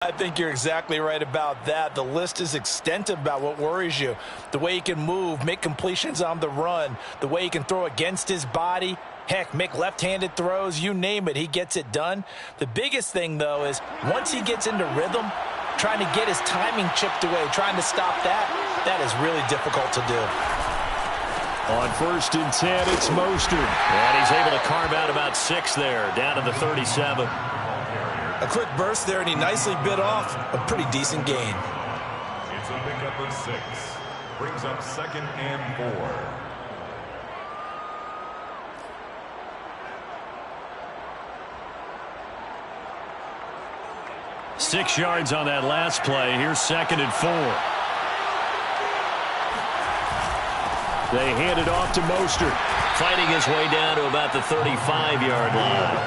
I think you're exactly right about that. The list is extensive about what worries you. The way he can move, make completions on the run, the way he can throw against his body, heck, make left-handed throws, you name it, he gets it done. The biggest thing, though, is once he gets into rhythm, trying to get his timing chipped away, trying to stop that, that is really difficult to do. On 1st and 10, it's Mostert. And he's able to carve out about 6 there, down to the 37. A quick burst there, and he nicely bit off a pretty decent gain. It's a pickup of 6. Brings up 2nd and 4. Six yards on that last play. Here's 2nd and 4. They hand it off to Mostert. Fighting his way down to about the 35-yard line.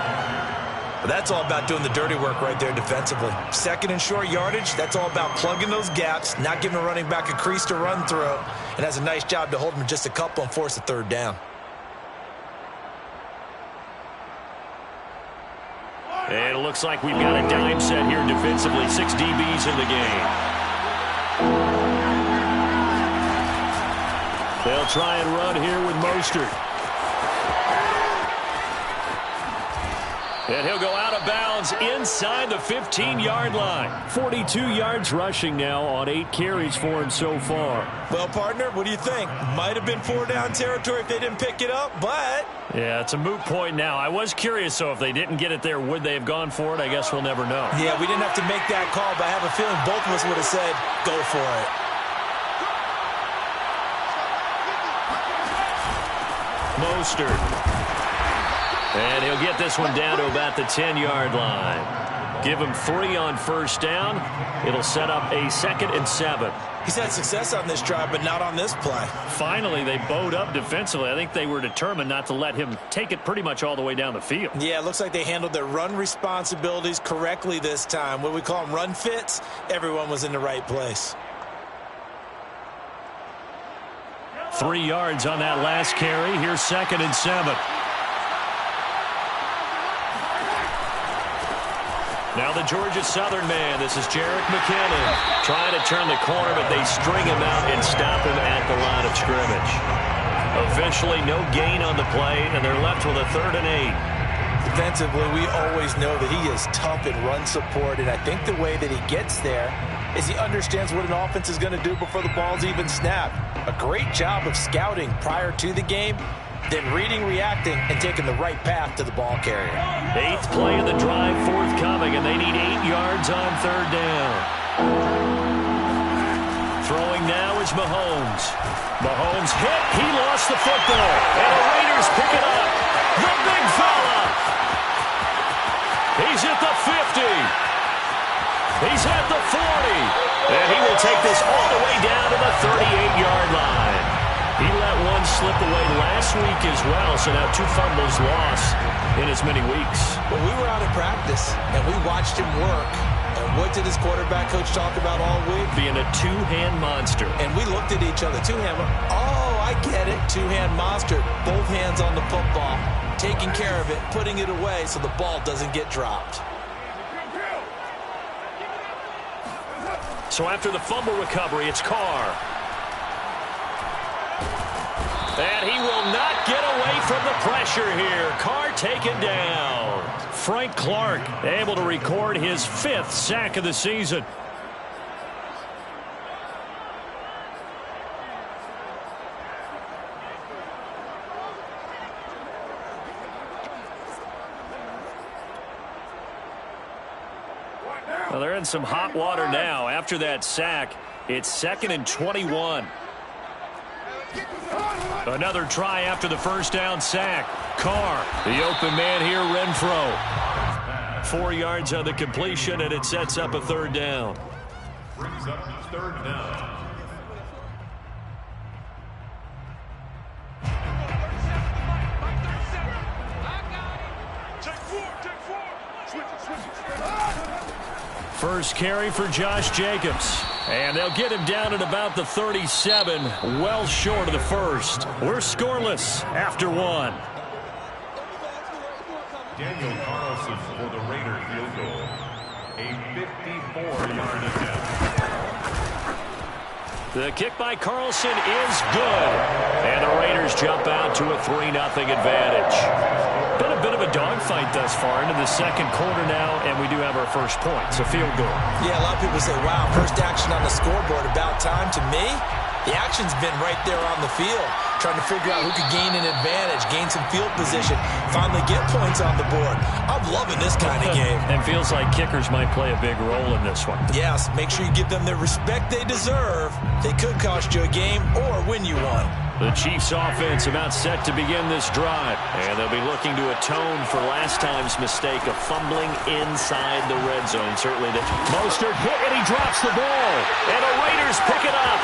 But that's all about doing the dirty work right there defensively. 2nd and short yardage, that's all about plugging those gaps, not giving a running back a crease to run through, and has a nice job to hold him just a couple and force a 3rd down. And it looks like we've got a dime set here defensively. 6 DBs in the game. They'll try and run here with Mostert. And he'll go out of bounds inside the 15-yard line. 42 yards rushing now on 8 carries for him so far. Well, partner, what do you think? Might have been 4-down territory if they didn't pick it up, but... Yeah, it's a moot point now. I was curious, so if they didn't get it there, would they have gone for it? I guess we'll never know. Yeah, we didn't have to make that call, but I have a feeling both of us would have said, go for it. Mostert. And he'll get this one down to about the 10-yard line. Give him 3 on 1st down. It'll set up a 2nd and 7. He's had success on this drive, but not on this play. Finally, they bowed up defensively. I think they were determined not to let him take it pretty much all the way down the field. Yeah, it looks like they handled their run responsibilities correctly this time. What we call them run fits, everyone was in the right place. 3 yards on that last carry. Here's 2nd and 7. Now the Georgia Southern man. This is Jerick McKinnon trying to turn the corner, but they string him out and stop him at the line of scrimmage. Officially no gain on the play, and they're left with a 3rd and 8. Defensively, we always know that he is tough in run support, and I think the way that he gets there is he understands what an offense is going to do before the ball's even snapped. A great job of scouting prior to the game, then reading, reacting, and taking the right path to the ball carrier. 8th play of the drive forthcoming, and they need 8 yards on 3rd down. Throwing now is Mahomes. Mahomes hit. He lost the football. And the Raiders pick it up. The big fella. He's at the 50. He's at the 40. And he will take this all the way down to the 38-yard line. He let one slip away last week as well, so now 2 fumbles lost in as many weeks. Well, we were out of practice, and we watched him work. And what did his quarterback coach talk about all week? Being a 2-hand monster. And we looked at each other. 2-hand. Oh, I get it. 2-hand monster. Both hands on the football, taking care of it, putting it away so the ball doesn't get dropped. So after the fumble recovery, it's Carr. And he will not get away from the pressure here. Carr taken down. Frank Clark able to record his 5th sack of the season. Well, they're in some hot water now. After that sack, it's 2nd and 21. Another try after the 1st down sack. Carr, the open man here, Renfro. 4 yards on the completion, and it sets up a 3rd down. Brings up 3rd down. First carry for Josh Jacobs. And they'll get him down at about the 37, well short of the 1st. We're scoreless after 1. Daniel Carlson for the Raider field goal. A 54-yard attempt. The kick by Carlson is good. And the Raiders jump out to a 3-0 advantage. Been a bit of a dogfight thus far into the second quarter now, and we do have our first point. It's a field goal. Yeah, a lot of people say, wow, first action on the scoreboard, about time. To me, the action's been right there on the field, trying to figure out who could gain an advantage, gain some field position, finally get points on the board. I'm loving this kind of game. And feels like kickers might play a big role in this one. Yes, make sure you give them the respect they deserve. They could cost you a game or win you one. The Chiefs offense about set to begin this drive. And they'll be looking to atone for last time's mistake of fumbling inside the red zone. Certainly that Mostert hit and he drops the ball. And the Raiders pick it up.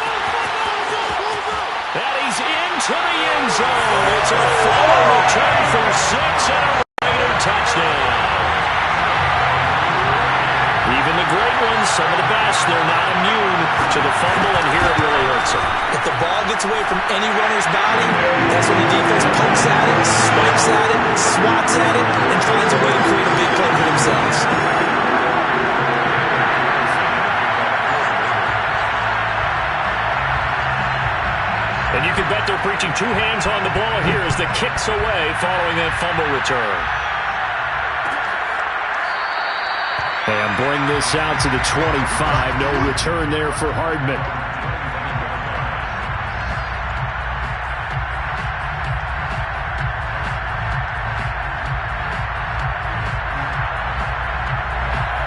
That he's into the end zone. It's a full return for 6 and a Raider touchdown. Even the great ones, some of the best, they're not immune to the fumble, and here it really hurts them. If the ball gets away from any runner's body, that's when the defense pokes at it, swipes at it, swats at it, and finds a way to create a big play for themselves. And you can bet they're preaching two hands on the ball here as the kick's away following that fumble return. And bring this out to the 25. No return there for Hardman.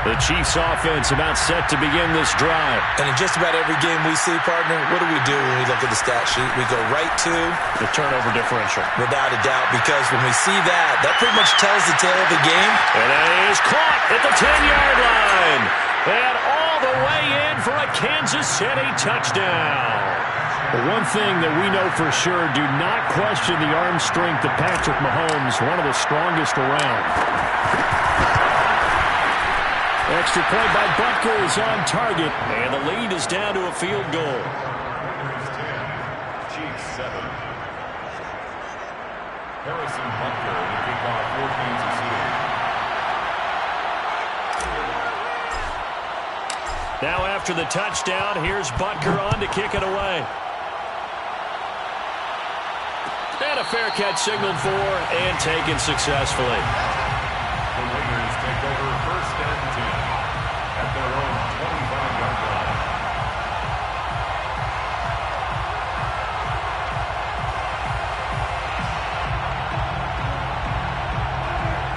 The Chiefs offense about set to begin this drive. And in just about every game we see, partner, what do when we look at the stat sheet? We go right to the turnover differential. Without a doubt, because when we see that, that pretty much tells the tale of the game. And that is caught at the 10-yard line. And all the way in for a Kansas City touchdown. The one thing that we know for sure, do not question the arm strength of Patrick Mahomes, one of the strongest around. Extra point by Butker is on target, and the lead is down to a field goal. Raiders 10, Chiefs 7. Harrison Butker to kick off for Kansas City. Now after the touchdown, here's Butker on to kick it away. And a fair catch signaled for and taken successfully. The Raiders take over first and 10 at their own 25-yard line.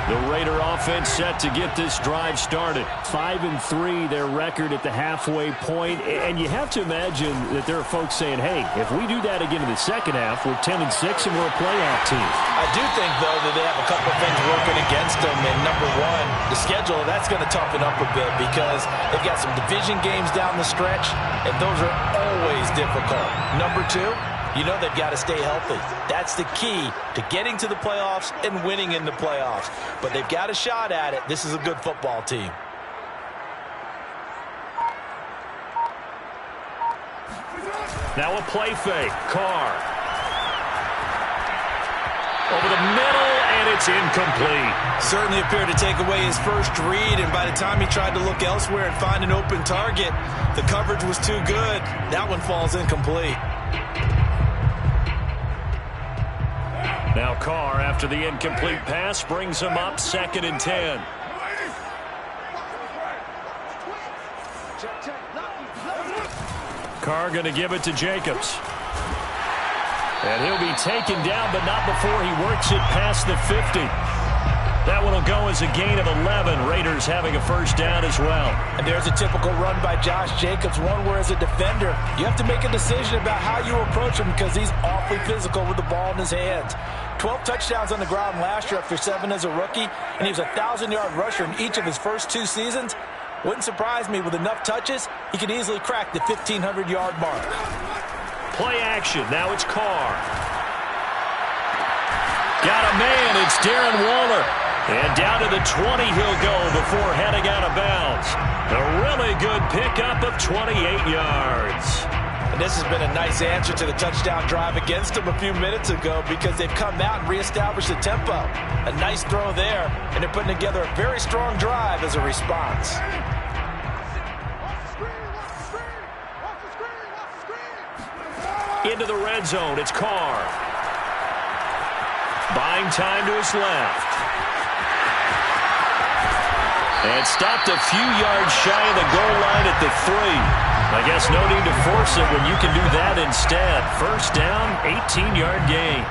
The Raider offense set to get this drive started. 5-3 their record at the halfway point. And you have to imagine that there are folks saying, hey, if we do that again in the second half, we're 10-6 and we're a playoff team. I do think, though, that they have a couple of things working against them. And number one, the schedule, that's going to toughen up a bit because they've got some division games down the stretch, and those are always difficult. Number two, you know they've got to stay healthy. That's the key to getting to the playoffs and winning in the playoffs. But they've got a shot at it. This is a good football team. Now a play fake. Carr. Over the middle, and it's incomplete. Certainly appeared to take away his first read, and by the time he tried to look elsewhere and find an open target, the coverage was too good. That one falls incomplete. Now Carr, after the incomplete pass, brings him up 2nd and 10. Carr going to give it to Jacobs. And he'll be taken down, but not before he works it past the 50. That one will go as a gain of 11. Raiders having a first down as well. And there's a typical run by Josh Jacobs, one where as a defender, you have to make a decision about how you approach him because he's awfully physical with the ball in his hands. 12 touchdowns on the ground last year after 7 as a rookie, and he was a 1,000-yard rusher in each of his first 2 seasons. Wouldn't surprise me, with enough touches, he could easily crack the 1,500-yard mark. Play action. Now it's Carr. Got a man. It's Darren Waller. And down to the 20 he'll go before heading out of bounds. A really good pickup of 28 yards. And this has been a nice answer to the touchdown drive against them a few minutes ago because they've come out and reestablished the tempo. A nice throw there, and they're putting together a very strong drive as a response. into the red zone. It's Carr. Buying time to his left. And stopped a few yards shy of the goal line at the 3. I guess no need to force it when you can do that instead. First down, 18-yard gain.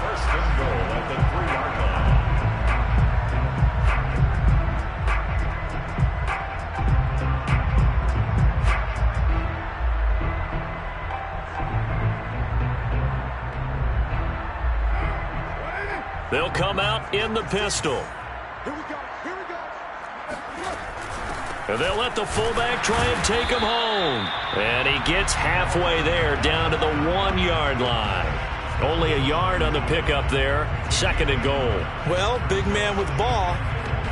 First and goal at the 3-yard line. They'll come out in the pistol. And they'll let the fullback try and take him home. And he gets halfway there, down to the 1-yard line. Only a yard on the pickup there. Second and goal. Well, big man with ball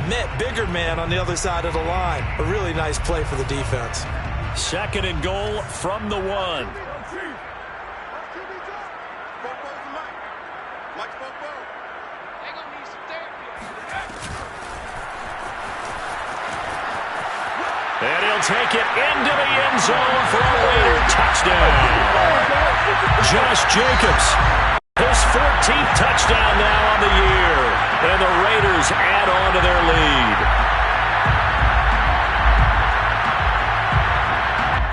met bigger man on the other side of the line. A really nice play for the defense. Second and goal from the 1. And he'll take it into the end zone for a Raider touchdown. Josh Jacobs, his 14th touchdown now on the year. And the Raiders add on to their lead.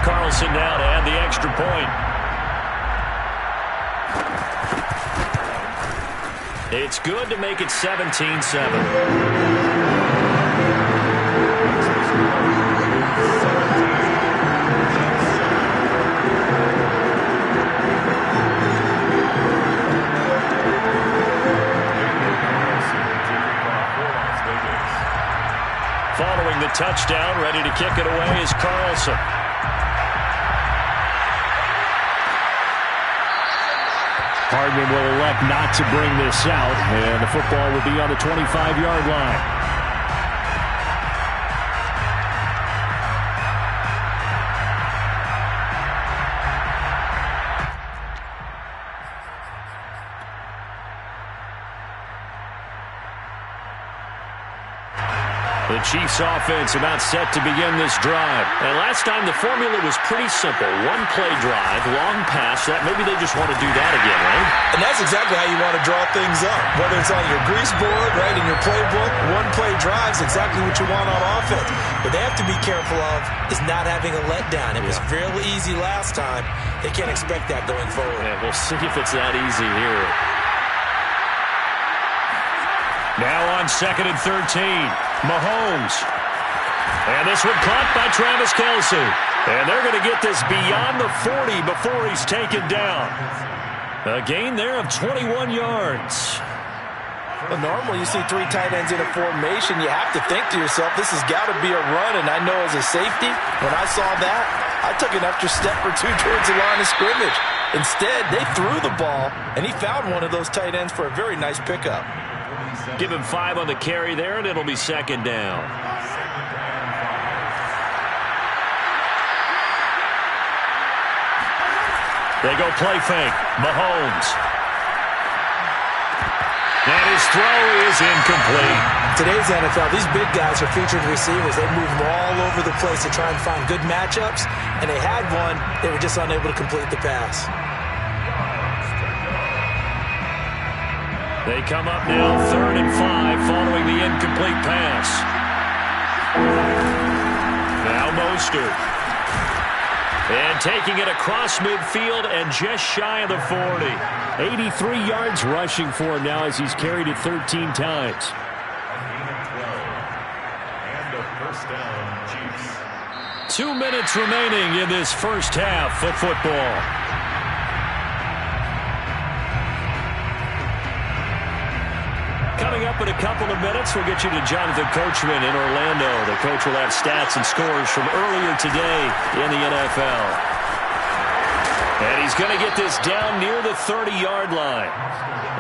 Carlson now to add the extra point. It's good to make it 17-7. Following the touchdown, ready to kick it away is Carlson. Hardman will elect not to bring this out, and the football will be on the 25-yard line. The Chiefs offense about set to begin this drive. And last time the formula was pretty simple. One play drive, long pass. That maybe they just want to do that again, right? And that's exactly how you want to draw things up. Whether it's on your grease board, right, in your playbook, one play drive is exactly what you want on offense. What they have to be careful of is not having a letdown. It was fairly easy last time. They can't expect that going forward. Yeah, we'll see if it's that easy here. Now on 2nd and 13, Mahomes. And this one caught by Travis Kelce. And they're going to get this beyond the 40 before he's taken down. A gain there of 21 yards. Well, normally you see 3 tight ends in a formation. You have to think to yourself, this has got to be a run. And I know as a safety, when I saw that, I took an extra step or 2 towards the line of scrimmage. Instead, they threw the ball, and he found one of those tight ends for a very nice pickup. Give him 5 on the carry there, and it'll be second down. They go play fake. Mahomes. And his throw is incomplete. Today's NFL, these big guys are featured receivers. They move them all over the place to try and find good matchups, and they had one. They were just unable to complete the pass. They come up now 3rd and 5 following the incomplete pass. Now Mostert. And taking it across midfield and just shy of the 40. 83 yards rushing for him now as he's carried it 13 times. And a first down, Chiefs. 2 minutes remaining in this first half of football. Coming up in a couple of minutes, we'll get you to Jonathan Coachman in Orlando. The coach will have stats and scores from earlier today in the NFL. And he's going to get this down near the 30-yard line.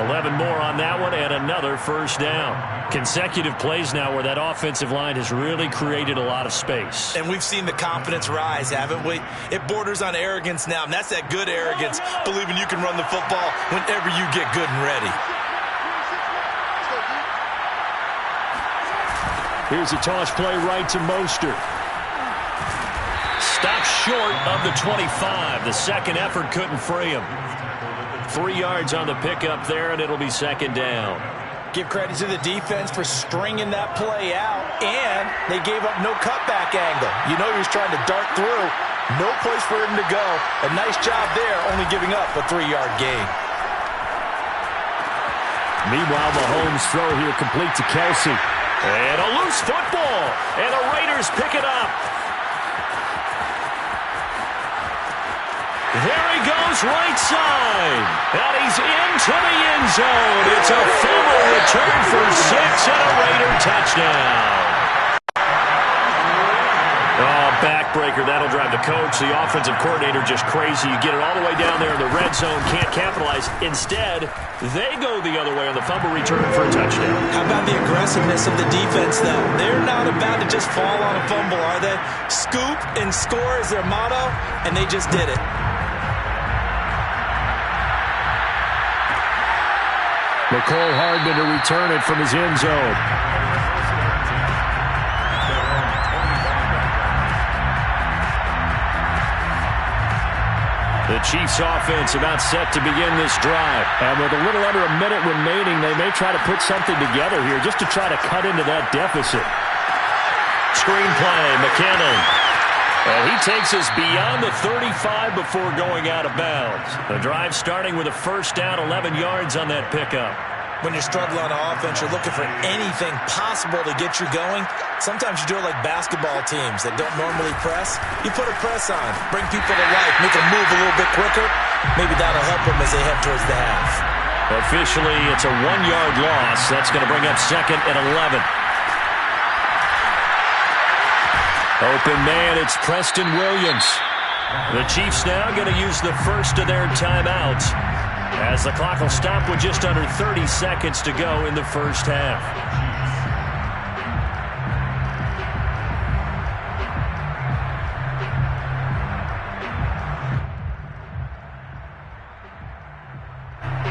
11 more on that one and another first down. Consecutive plays now where that offensive line has really created a lot of space. And we've seen the confidence rise, haven't we? It borders on arrogance now, and that's that good arrogance, believing you can run the football whenever you get good and ready. Here's a toss play right to Mostert. Stopped short of the 25. The second effort couldn't free him. 3 yards on the pickup there, and it'll be second down. Give credit to the defense for stringing that play out, and they gave up no cutback angle. You know he was trying to dart through. No place for him to go. A nice job there, only giving up a 3-yard gain. Meanwhile, Mahomes' throw here complete to Kelsey. And a loose football, and the Raiders pick it up. There he goes, right side. And he's into the end zone. It's a fumble return for 6 and a Raider touchdown. Oh, backbreaker. That'll drive the coach, the offensive coordinator, just crazy. You get it all the way down there in the red zone, can't capitalize. Instead, they go the other way on the fumble return for a touchdown. How about the aggressiveness of the defense, though? They're not about to just fall on a fumble, are they? Scoop and score is their motto, and they just did it. Mecole Hardman to return it from his end zone. The Chiefs offense about set to begin this drive. And with a little under a minute remaining, they may try to put something together here just to try to cut into that deficit. Screen play, McKinnon. And he takes us beyond the 35 before going out of bounds. The drive starting with a first down, 11 yards on that pickup. When you're struggling on offense, you're looking for anything possible to get you going. Sometimes you do it like basketball teams that don't normally press. You put a press on, bring people to life, make them move a little bit quicker. Maybe that'll help them as they head towards the half. Officially, it's a 1-yard loss. That's going to bring up second and 11. Open man, it's Preston Williams. The Chiefs now going to use the first of their timeouts, as the clock will stop with just under 30 seconds to go in the first half.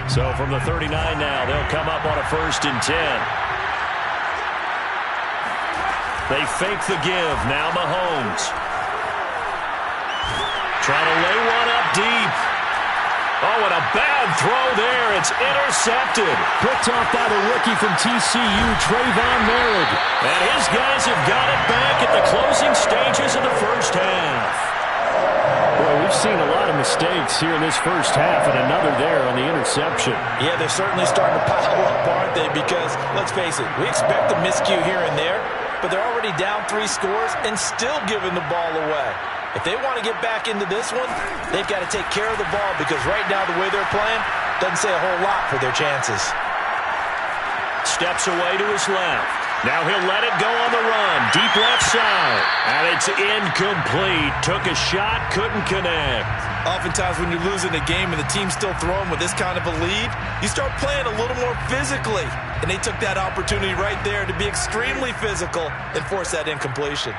So from the 39 now, they'll come up on a 1st and 10. They fake the give. Now Mahomes. Trying to lay one up deep. Oh, and a bad throw there. It's intercepted. Picked off by the rookie from TCU, Trayvon Merritt. And his guys have got it back at the closing stages of the first half. Well, we've seen a lot of mistakes here in this first half, and another there on the interception. Yeah, they're certainly starting to pile up, aren't they? Because, let's face it, we expect a miscue here and there, but they're already down 3 scores and still giving the ball away. If they want to get back into this one, they've got to take care of the ball, because right now the way they're playing doesn't say a whole lot for their chances. Steps away to his left. Now he'll let it go on the run. Deep left side. And it's incomplete. Took a shot, couldn't connect. Oftentimes when you're losing a game and the team's still throwing with this kind of a lead, you start playing a little more physically. And they took that opportunity right there to be extremely physical and force that incompletion.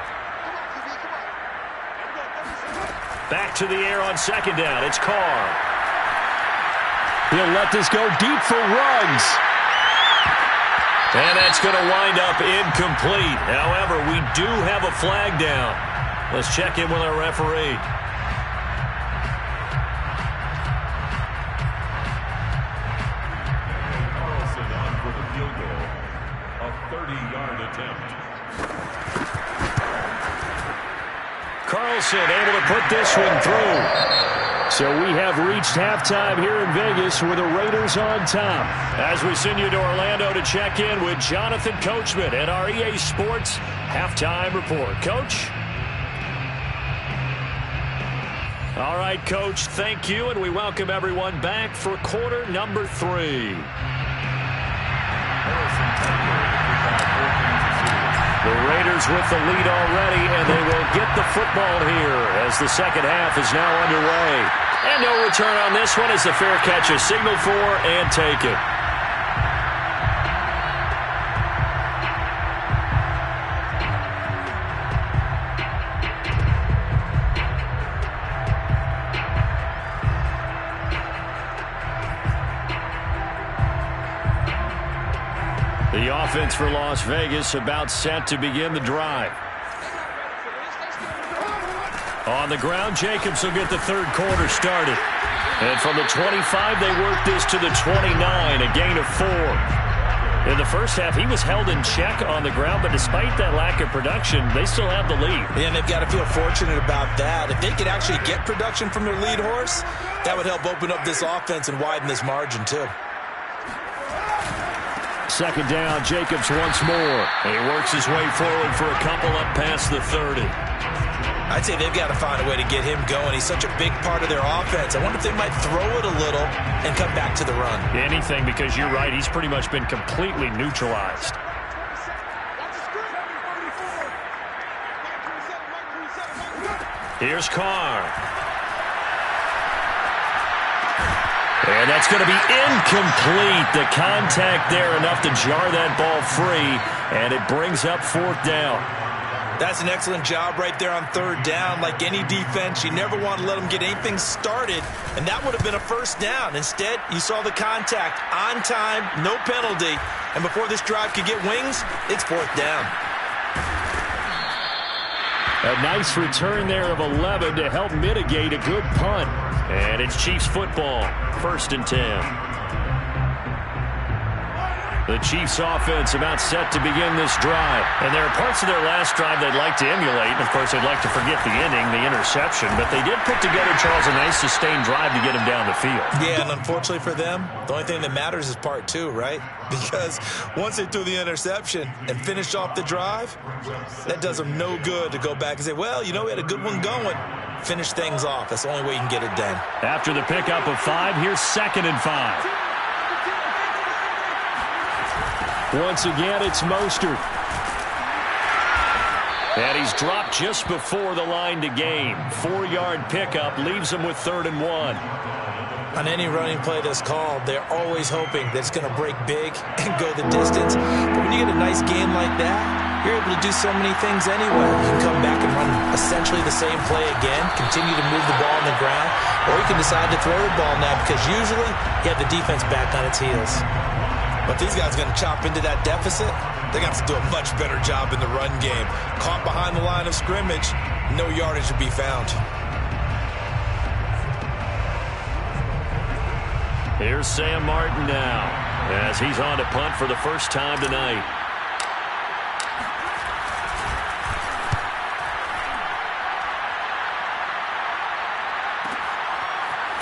Back to the air on second down. It's Carr. He'll let this go deep for Ruggs. And that's going to wind up incomplete. However, we do have a flag down. Let's check in with our referee. Carlson on for the field goal. A 30-yard attempt. Carlson able to put this one through. So we have reached halftime here in Vegas with the Raiders on top. As we send you to Orlando to check in with Jonathan Coachman at our EA Sports Halftime Report. Coach? All right, Coach, thank you, and we welcome everyone back for quarter number 3. The Raiders with the lead already, and they will get the football here as the second half is now underway. And no return on this one as the fair catch is signaled for and taken. The offense for Las Vegas about set to begin the drive. On the ground, Jacobs will get the third quarter started. And from the 25, they work this to the 29, a gain of 4. In the first half, he was held in check on the ground, but despite that lack of production, they still have the lead. Yeah, and they've got to feel fortunate about that. If they could actually get production from their lead horse, that would help open up this offense and widen this margin, too. Second down, Jacobs once more. And he works his way forward for a couple up past the 30. I'd say they've got to find a way to get him going. He's such a big part of their offense. I wonder if they might throw it a little and come back to the run. Anything, because you're right. He's pretty much been completely neutralized. Here's Carr. And that's going to be incomplete. The contact there enough to jar that ball free, and it brings up fourth down. That's an excellent job right there on third down. Like any defense, you never want to let them get anything started, and that would have been a first down. Instead, you saw the contact on time, no penalty, and before this drive could get wings, it's fourth down. A nice return there of 11 to help mitigate a good punt. And it's Chiefs football, 1st and 10. The Chiefs offense about set to begin this drive. And there are parts of their last drive they'd like to emulate. And, of course, they'd like to forget the ending, the interception. But they did put together, Charles, a nice sustained drive to get him down the field. Yeah, and unfortunately for them, the only thing that matters is part 2, right? Because once they threw the interception and finished off the drive, that does them no good to go back and say, well, you know, we had a good one going. Finish things off. That's the only way you can get it done. After the pickup of 5, here's 2nd and 5. Once again, it's Mostert. And he's dropped just before the line to gain. 4-yard pickup leaves him with 3rd and 1. On any running play that's called, they're always hoping that it's going to break big and go the distance. But when you get a nice game like that, you're able to do so many things anyway. You can come back and run essentially the same play again, continue to move the ball on the ground, or you can decide to throw the ball now because usually you have the defense back on its heels. But these guys are going to chop into that deficit. They're going to have to do a much better job in the run game. Caught behind the line of scrimmage, no yardage to be found. Here's Sam Martin now as he's on to punt for the first time tonight.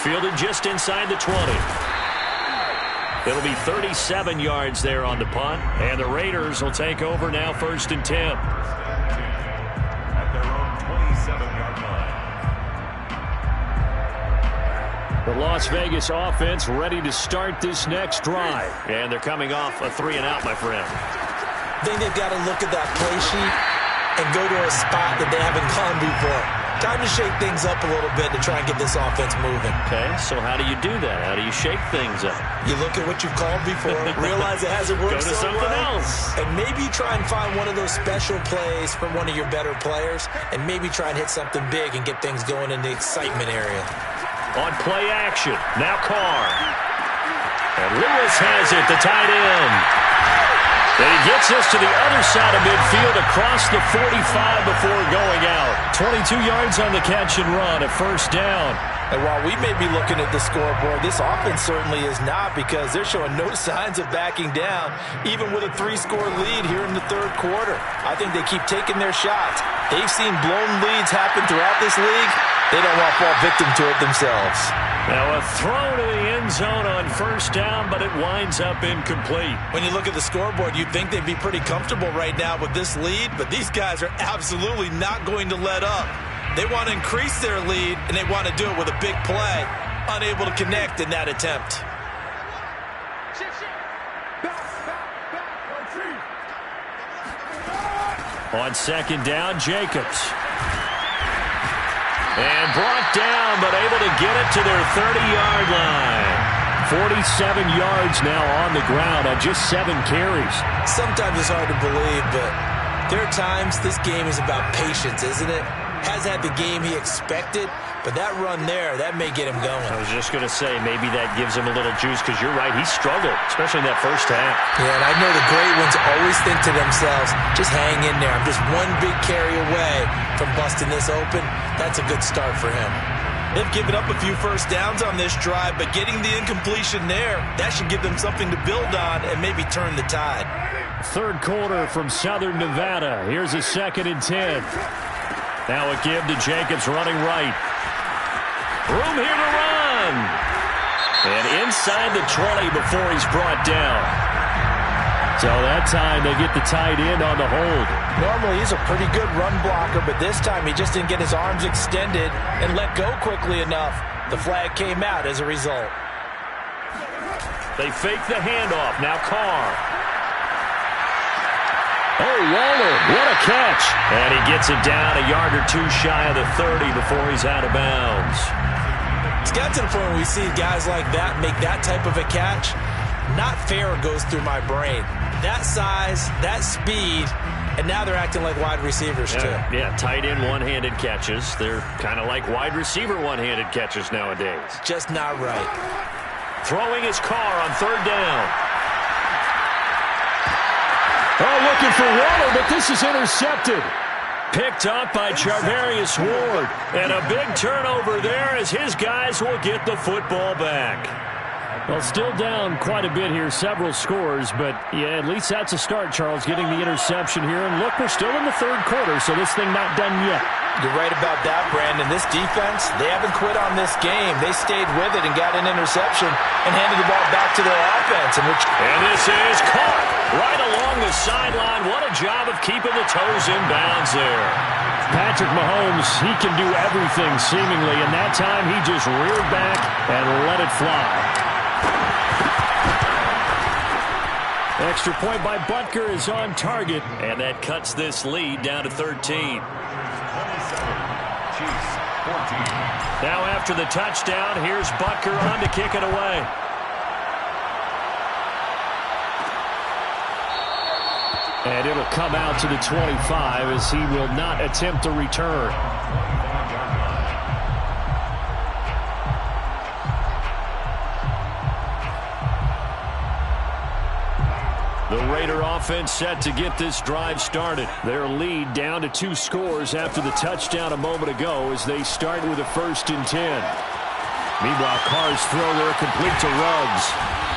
Fielded just inside the 20. It'll be 37 yards there on the punt, and the Raiders will take over now 1st and 10. At their own 27-yard line. The Las Vegas offense ready to start this next drive, and they're coming off a 3-and-out, my friend. I think they've got to look at that play sheet and go to a spot that they haven't gone before. Time to shake things up a little bit to try and get this offense moving. Okay, so how do you do that? How do you shake things up? You look at what you've called before, realize it hasn't worked Go to so something well, else. and maybe try and find one of those special plays from one of your better players, and maybe try and hit something big and get things going in the excitement area. On play action, now Carr. And Lewis has it, the tight end. And he gets us to the other side of midfield across the 45 before going out. 22 yards on the catch and run, a first down. And while we may be looking at the scoreboard, this offense certainly is not, because they're showing no signs of backing down, even with a 3-score lead here in the third quarter. I think they keep taking their shots. They've seen blown leads happen throughout this league. They don't want to fall victim to it themselves. Now a throw to the end zone on first down, but it winds up incomplete. When you look at the scoreboard, you'd think they'd be pretty comfortable right now with this lead, but these guys are absolutely not going to let up. They want to increase their lead, and they want to do it with a big play. Unable to connect in that attempt. On second down, Jacobs. And brought down, but able to get it to their 30-yard line. 47 yards now on the ground on just 7 carries. Sometimes it's hard to believe, but there are times this game is about patience, isn't it? Has had the game he expected, but that run there, that may get him going. I was just going to say, maybe that gives him a little juice, because you're right, he struggled, especially in that first half. Yeah, and I know the great ones always think to themselves, just hang in there. I'm just one big carry away from busting this open. That's a good start for him. They've given up a few first downs on this drive, but getting the incompletion there, that should give them something to build on and maybe turn the tide. Third quarter from Southern Nevada. Here's a 2nd and 10. Now a give to Jacobs running right. Room here to run. And inside the 20 before he's brought down. So that time they get the tight end on the hold. Normally he's a pretty good run blocker, but this time he just didn't get his arms extended and let go quickly enough. The flag came out as a result. They fake the handoff. Now Carr. Oh, Waller, what a catch. And he gets it down a yard or two shy of the 30 before he's out of bounds. It's got to the point where we see guys like that make that type of a catch. Not fair goes through my brain. That size, that speed, and now they're acting like wide receivers too. Yeah, tight end one-handed catches. They're kind of like wide receiver one-handed catches nowadays. Just not right. Throwing his Carr on 3rd down. Oh, looking for Waller, but this is intercepted. Picked up by Charvarius Ward. And a big turnover there as his guys will get the football back. Well, still down quite a bit here, several scores, but yeah, at least that's a start, Charles, getting the interception here. And look, we're still in the 3rd quarter, so this thing not done yet. You're right about that, Brandon. This defense, they haven't quit on this game. They stayed with it and got an interception and handed the ball back to their offense. And this is caught right along the sideline. What a job of keeping the toes in bounds there. Patrick Mahomes, he can do everything seemingly, and that time he just reared back and let it fly. Extra point by Butker is on target. And that cuts this lead down to 13. 27, Chiefs, 14. Now after the touchdown, here's Butker on to kick it away. And it'll come out to the 25 as he will not attempt a return. The Raider offense set to get this drive started. Their lead down to 2 scores after the touchdown a moment ago as they start with a 1st and 10. Meanwhile, Carr's throw there complete to Ruggs.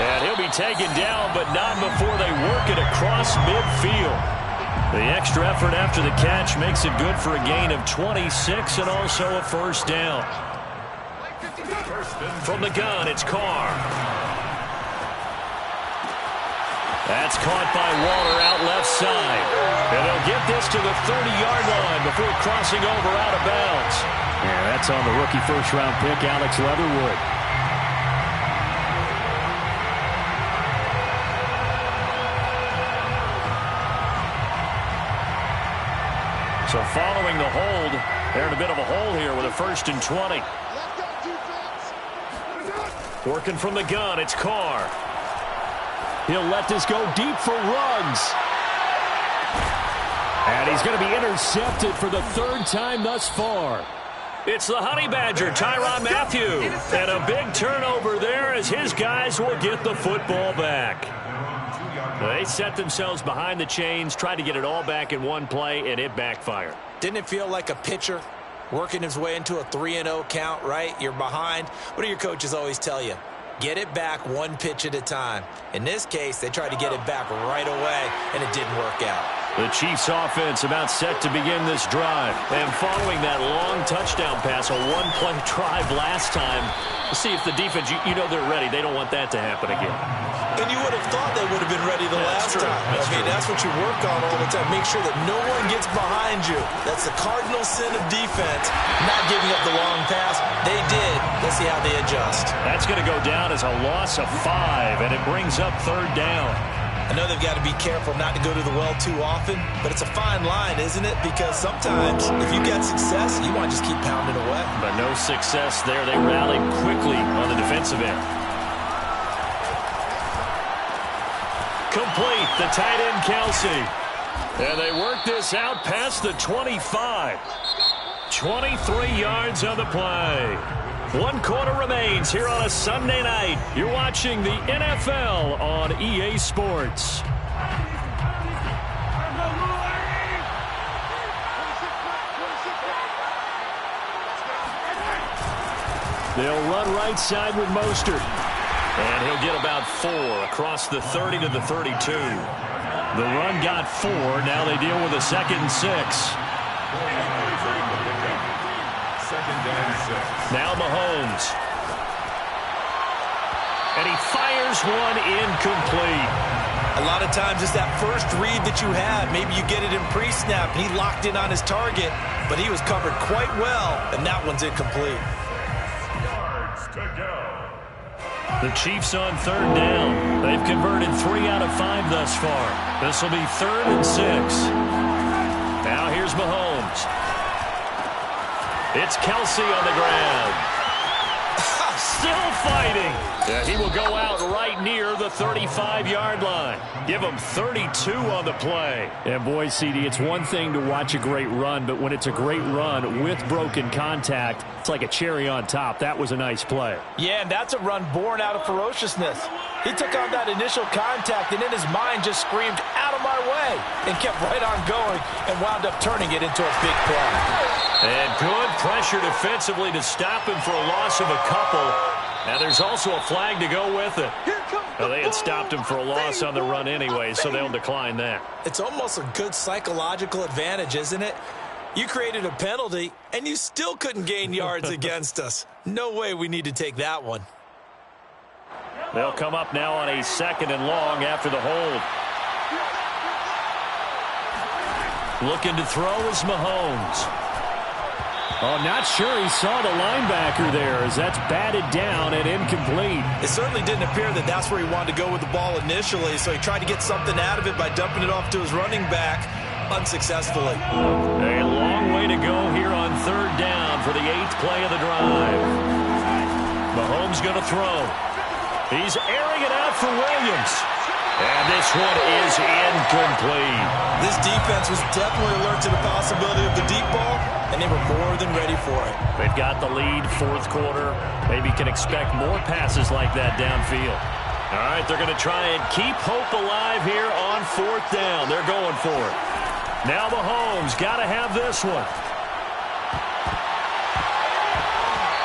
And he'll be taken down, but not before they work it across midfield. The extra effort after the catch makes it good for a gain of 26 and also a 1st down. From the gun, it's Carr. That's caught by Waller out left side. And they'll get this to the 30-yard line before crossing over out of bounds. Yeah, that's on the rookie first-round pick, Alex Leatherwood. So following the hold, they're in a bit of a hole here with a 1st and 20. Working from the gun, it's Carr. He'll let this go deep for Ruggs. And he's going to be intercepted for the 3rd time thus far. It's the Honey Badger, Tyrann Mathieu. And a big turnover there as his guys will get the football back. They set themselves behind the chains, tried to get it all back in one play, and it backfired. Didn't it feel like a pitcher working his way into a 3-0 count, right? You're behind. What do your coaches always tell you? Get it back 1 pitch at a time. In this case, they tried to get it back right away, and it didn't work out. The Chiefs offense about set to begin this drive. And following that long touchdown pass, a 1-play drive last time, we'll see if the defense, you know they're ready. They don't want that to happen again. And you would have thought they would have been ready the last time. That's what you work on all the time. Make sure that no one gets behind you. That's the cardinal sin of defense, not giving up the long pass. They did. Let's see how they adjust. That's going to go down as a loss of 5, and it brings up 3rd down. I know they've got to be careful not to go to the well too often, but it's a fine line, isn't it? Because sometimes, if you get success, you want to just keep pounding away. But no success there. They rallied quickly on the defensive end. Complete, the tight end, Kelsey. And they work this out past the 25. 23 yards on the play. 1 quarter remains here on a Sunday night. You're watching the NFL on EA Sports. They'll run right side with Mostert. And he'll get about 4 across the 30 to the 32. The run got 4. Now they deal with a 2nd and 6. Now Mahomes. And he fires one incomplete. A lot of times it's that first read that you have. Maybe you get it in pre-snap, and he locked in on his target, but he was covered quite well, and that one's incomplete. The Chiefs on 3rd down. They've converted 3 out of 5 thus far. This will be 3rd and 6. Now here's Mahomes. It's Kelsey on the ground. Still fighting. He will go out right near the 35-yard line. Give him 32 on the play. And boy, CD, it's one thing to watch a great run, but when it's a great run with broken contact, it's like a cherry on top. That was a nice play. Yeah, and that's a run born out of ferociousness. He took on that initial contact and in his mind just screamed, "Out of my way," and kept right on going and wound up turning it into a big play. And good pressure defensively to stop him for a loss of a couple. Now there's also a flag to go with it. Well, they had stopped him for a loss on the run anyway, so they'll decline that. It's almost a good psychological advantage, isn't it? You created a penalty, and you still couldn't gain yards against us. No way we need to take that one. They'll come up now on a 2nd and long after the hold. Looking to throw is Mahomes. Oh, not sure he saw the linebacker there as that's batted down and incomplete. It certainly didn't appear that that's where he wanted to go with the ball initially, so he tried to get something out of it by dumping it off to his running back unsuccessfully. A long way to go here on 3rd down for the 8th play of the drive. Mahomes going to throw. He's airing it out for Williams. And this one is incomplete. This defense was definitely alert to the possibility of the deep ball, and they were more than ready for it. They've got the lead, 4th quarter. Maybe can expect more passes like that downfield. All right, they're going to try and keep hope alive here on 4th down. They're going for it. Now Mahomes got to have this one.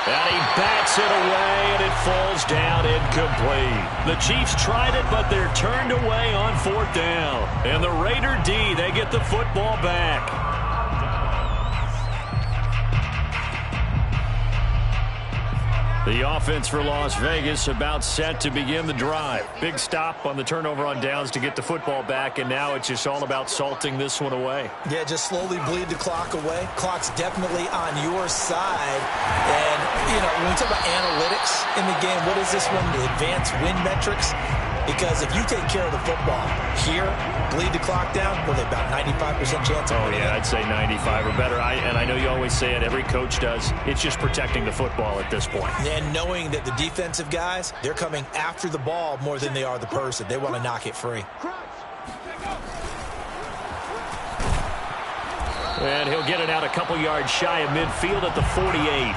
And he bats it away, and it falls down incomplete. The Chiefs tried it, but they're turned away on 4th down. And the Raider D, they get the football back. The offense for Las Vegas about set to begin the drive. Big stop on the turnover on downs to get the football back, and now it's just all about salting this one away. Yeah, just slowly bleed the clock away. Clock's definitely on your side. And, you know, when we talk about analytics in the game, what is this one? The advanced win metrics? Because if you take care of the football here, bleed the clock down, well, they about 95% chance of winning. Oh, yeah, I'd say 95 or better. And I know you always say it, every coach does. It's just protecting the football at this point. And knowing that the defensive guys, they're coming after the ball more than they are the person. They want to knock it free. And he'll get it out a couple yards shy of midfield at the 48.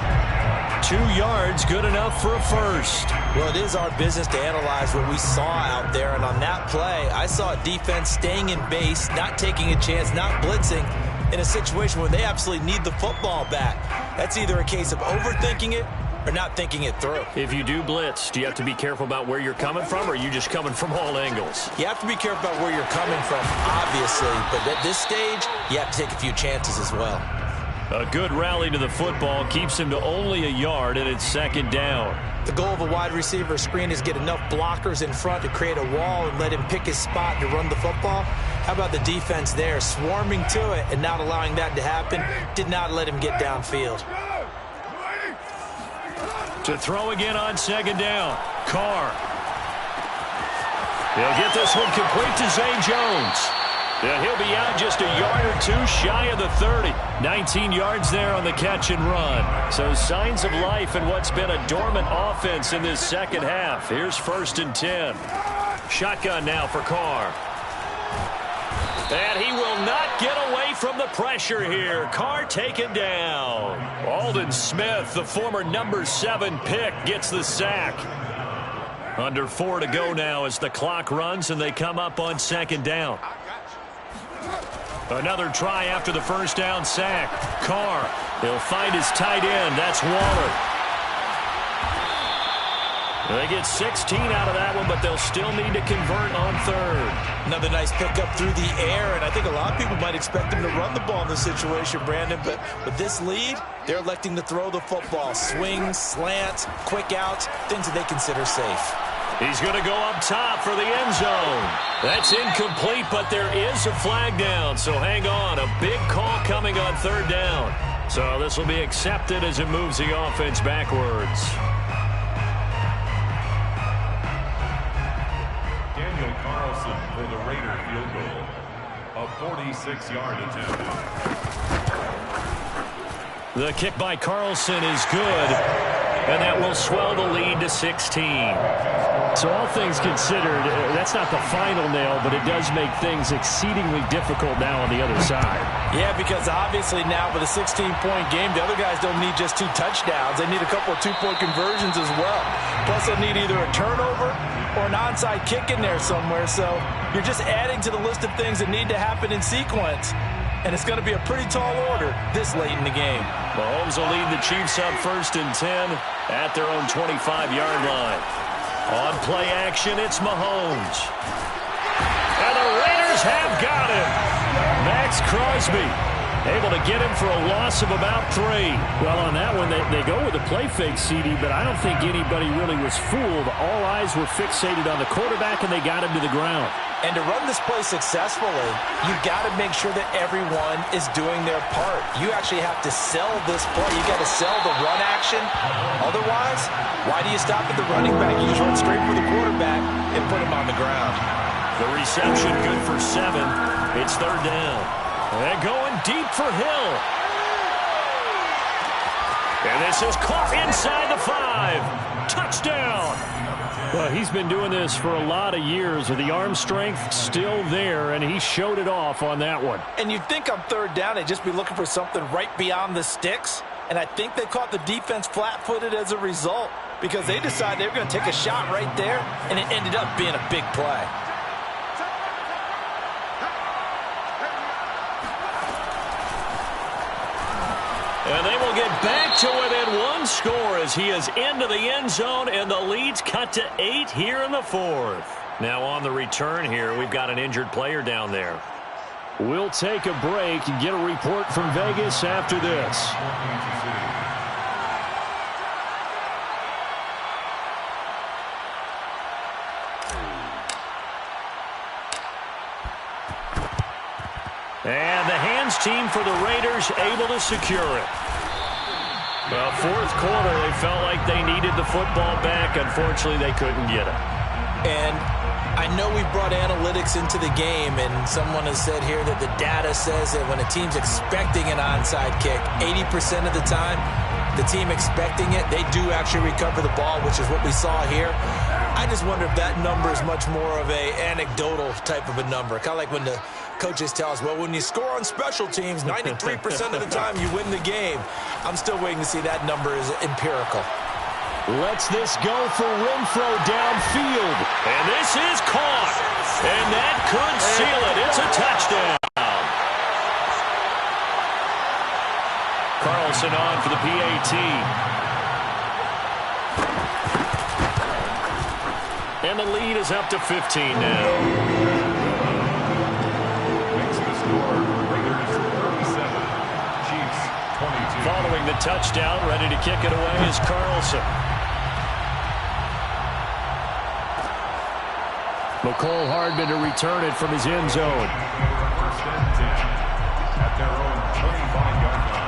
2 yards, good enough for a first. Well, it is our business to analyze what we saw out there. And on that play, I saw a defense staying in base, not taking a chance, not blitzing, in a situation where they absolutely need the football back. That's either a case of overthinking it or not thinking it through. If you do blitz, do you have to be careful about where you're coming from, or are you just coming from all angles? You have to be careful about where you're coming from, obviously. But at this stage, you have to take a few chances as well. A good rally to the football keeps him to only a yard, and it's 2nd down. The goal of a wide receiver screen is get enough blockers in front to create a wall and let him pick his spot to run the football. How about the defense there, swarming to it and not allowing that to happen? Did not let him get downfield. To throw again on 2nd down. Carr. He'll get this one complete to Zay Jones. Yeah, he'll be out just a yard or 2 shy of the 30. 19 yards there on the catch and run. So signs of life in what's been a dormant offense in this 2nd half. Here's 1st and 10. Shotgun now for Carr. And he will not get away from the pressure here. Carr taken down. Aldon Smith, the former number 7 pick, gets the sack. Under 4 to go now as the clock runs and they come up on 2nd down. Another try after the first down sack. Carr, he'll find his tight end. That's Waller. They get 16 out of that one, but they'll still need to convert on 3rd. Another nice pickup through the air, and I think a lot of people might expect them to run the ball in this situation, Brandon, but with this lead, they're electing to throw the football. Swings, slants, quick outs, things that they consider safe. He's going to go up top for the end zone. That's incomplete, but there is a flag down, so hang on. A big call coming on 3rd down. So this will be accepted as it moves the offense backwards. Daniel Carlson for the Raider field goal. A 46-yard attempt. The kick by Carlson is good, and that will swell the lead to 16. So all things considered, that's not the final nail, but it does make things exceedingly difficult now on the other side. Yeah, because obviously now with a 16-point game, the other guys don't need just 2 touchdowns. They need a couple of 2-point conversions as well. Plus, they'll need either a turnover or an onside kick in there somewhere. So you're just adding to the list of things that need to happen in sequence. And it's going to be a pretty tall order this late in the game. Mahomes will lead the Chiefs up 1st and 10 at their own 25-yard line. On play action, it's Mahomes. And the Raiders have got him. Max Crosby able to get him for a loss of about 3. Well, on that one, they go with a play fake, CD, but I don't think anybody really was fooled. All eyes were fixated on the quarterback, and they got him to the ground. And to run this play successfully, you've got to make sure that everyone is doing their part. You actually have to sell this play. You got to sell the run action. Otherwise, why do you stop at the running back? You just run straight for the quarterback and put him on the ground. The reception good for 7. It's 3rd down. And going deep for Hill. And this is caught inside the 5. Touchdown. Well, he's been doing this for a lot of years with the arm strength still there, and he showed it off on that one. And you'd think on 3rd down they'd just be looking for something right beyond the sticks. And I think they caught the defense flat-footed as a result because they decided they were going to take a shot right there, and it ended up being a big play. And they will get back to within 1 score as he is into the end zone, and the lead's cut to 8 here in the 4th. Now on the return here, we've got an injured player down there. We'll take a break and get a report from Vegas after this. And the hands team for the Raiders able to secure it. Well, 4th quarter, they felt like they needed the football back. Unfortunately, they couldn't get it. And I know we brought analytics into the game, and someone has said here that the data says that when a team's expecting an onside kick, 80% of the time, the team expecting it, they do actually recover the ball, which is what we saw here. I just wonder if that number is much more of a anecdotal type of a number. Kind of like when the coaches tell us, well, when you score on special teams, 93% of the time you win the game. I'm still waiting to see that number is empirical. Let's this go for Renfro downfield. And this is caught. And that could seal it. It's a touchdown. Carlson on for the PAT. And the lead is up to 15 now. Makes the score. Raiders 37. Chiefs 22. Following the touchdown, ready to kick it away is Carlson. McCole Hardman to return it from his end zone. 1st and 10 at their own 25-yard line.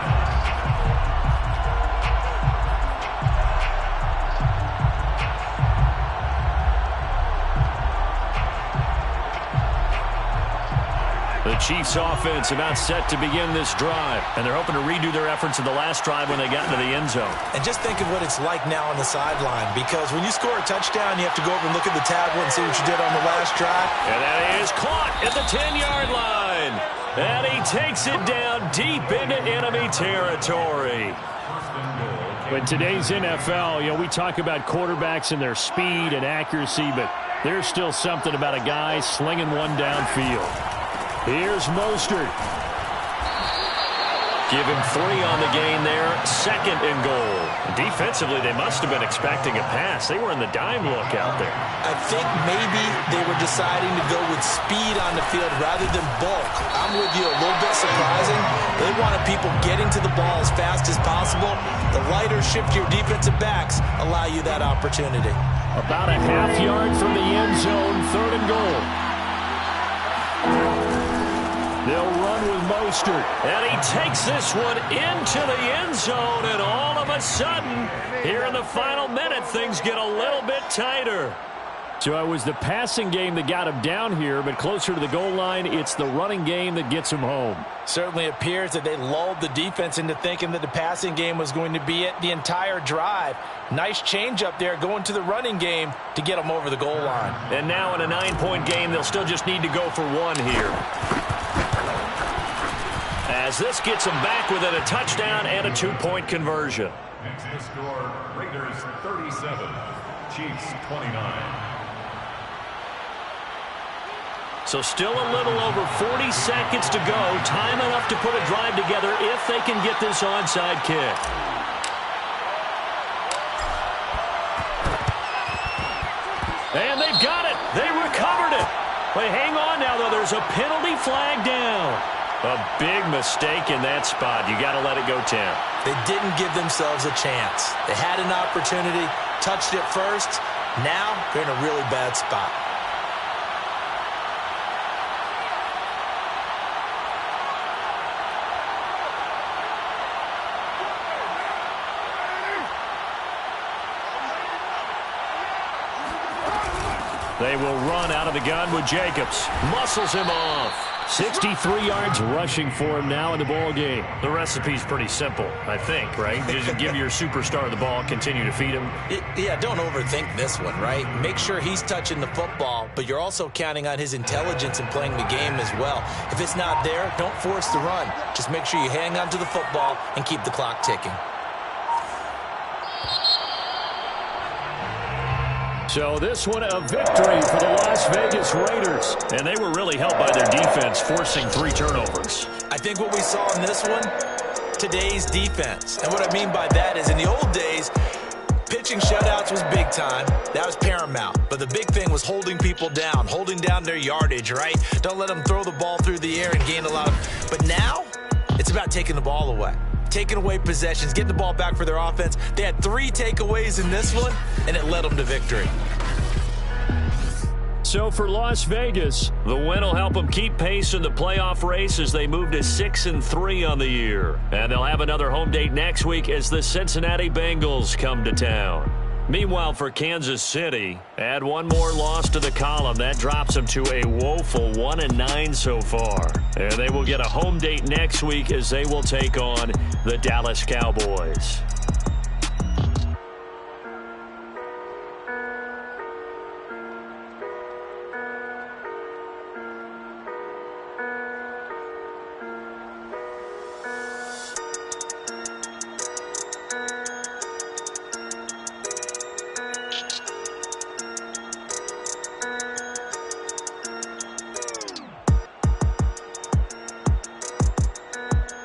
The Chiefs offense about set to begin this drive, and they're hoping to redo their efforts in the last drive when they got into the end zone. And just think of what it's like now on the sideline, because when you score a touchdown, you have to go over and look at the tablet and see what you did on the last drive. And that is caught at the 10-yard line. And he takes it down deep into enemy territory. In today's NFL, we talk about quarterbacks and their speed and accuracy, but there's still something about a guy slinging one downfield. Here's Mostert. Give him 3 on the gain there. 2nd and goal. Defensively, they must have been expecting a pass. They were in the dime look out there. I think maybe they were deciding to go with speed on the field rather than bulk. I'm with you, a little bit surprising. They wanted people getting to the ball as fast as possible. The lighter, shiftier defensive backs allow you that opportunity. About a half yard from the end zone, 3rd and goal. They'll run with Mostert. And he takes this one into the end zone, and all of a sudden, here in the final minute, things get a little bit tighter. So it was the passing game that got him down here, but closer to the goal line, it's the running game that gets him home. Certainly appears that they lulled the defense into thinking that the passing game was going to be it the entire drive. Nice change up there going to the running game to get them over the goal line. And now in a 9-point game, they'll still just need to go for 1 here. As this gets them back within a touchdown and a 2-point conversion. Next to score, Raiders 37, Chiefs 29. So still a little over 40 seconds to go. Time enough to put a drive together if they can get this onside kick. And they've got it. They recovered it. But hang on now, though. There's a penalty flag down. A big mistake in that spot. You got to let it go, Tim. They didn't give themselves a chance. They had an opportunity, touched it first. Now they're in a really bad spot. They will run out of the gun with Jacobs. Muscles him off. 63 yards rushing for him now in the ball game. The recipe's pretty simple, I think, right? Just give your superstar the ball, continue to feed him. Yeah, don't overthink this one, right? Make sure he's touching the football, but you're also counting on his intelligence in playing the game as well. If it's not there, don't force the run. Just make sure you hang on to the football and keep the clock ticking. So this one a victory for the Las Vegas Raiders. And they were really helped by their defense, forcing 3 turnovers. I think what we saw in this one, today's defense. And what I mean by that is in the old days, pitching shutouts was big time. That was paramount. But the big thing was holding people down, holding down their yardage, right? Don't let them throw the ball through the air and gain a lot of... But now, it's about taking the ball away. Taking away possessions, getting the ball back for their offense. They had 3 takeaways in this one, and it led them to victory. So for Las Vegas, the win will help them keep pace in the playoff race as they move to 6-3 on the year. And they'll have another home date next week as the Cincinnati Bengals come to town. Meanwhile, for Kansas City, add one more loss to the column. That drops them to a woeful 1-9 so far. And they will get a home date next week as they will take on the Dallas Cowboys.